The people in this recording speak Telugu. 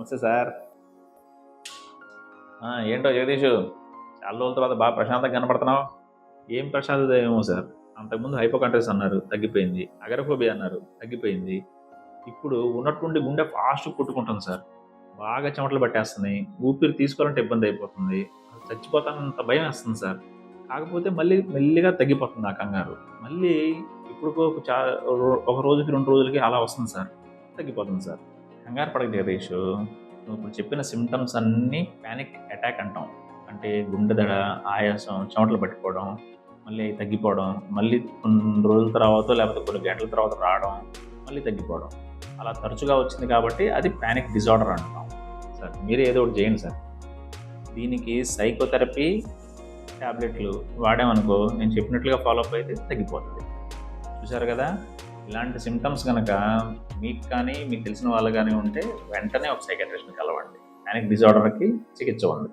నమస్తే సార్. ఏంటో జగదీషు, చాలా రోజుల తర్వాత బాగా ప్రశాంతంగా కనపడుతున్నావు. ఏం ప్రశాంతత ఏమో సార్. అంతకుముందు హైపోకాంట్రస్ అన్నారు, తగ్గిపోయింది. అగరఫోబియా అన్నారు, తగ్గిపోయింది. ఇప్పుడు ఉన్నట్టుండి గుండె ఫాస్ట్ కొట్టుకుంటుంది సార్. బాగా చెమటలు పట్టేస్తున్నాయి. ఊపిరి తీసుకోవాలంటే ఇబ్బంది అయిపోతుంది. చచ్చిపోతానంత భయం వేస్తుంది సార్. కాకపోతే మళ్ళీ మెల్లిగా తగ్గిపోతుంది ఆ కంగారు. మళ్ళీ ఇప్పుడుకో ఒక రోజుకి 2 రోజులకి అలా వస్తుంది సార్. తగ్గిపోతుంది సార్. కంగారు పడక జగదీష్. నువ్వు ఇప్పుడు చెప్పిన సిమ్టమ్స్ అన్నీ ప్యానిక్ అటాక్ అంటాం. అంటే గుండె దడ, ఆయాసం, చెమటలు పట్టిపోవడం, మళ్ళీ అవి తగ్గిపోవడం, మళ్ళీ కొన్ని రోజుల తర్వాత లేకపోతే కొన్ని గంటల తర్వాత రావడం, మళ్ళీ తగ్గిపోవడం. అలా తరచుగా వచ్చింది కాబట్టి అది ప్యానిక్ డిజార్డర్ అంటాం సార్. మీరు ఏదో ఒకటి చేయండి సార్. దీనికి సైకోథెరపీ ట్యాబ్లెట్లు వాడామనుకో, నేను చెప్పినట్లుగా ఫాలో అప్ అయితే తగ్గిపోతుంది. చూసారు కదా, ఇలాంటి సిమ్టమ్స్ కనుక మీకు కానీ మీకు తెలిసిన వాళ్ళు కానీ ఉంటే వెంటనే ఒక సైకాట్రిస్ట్ని కలవండి. ప్యానిక్ డిజార్డర్కి చికిత్స ఉంది.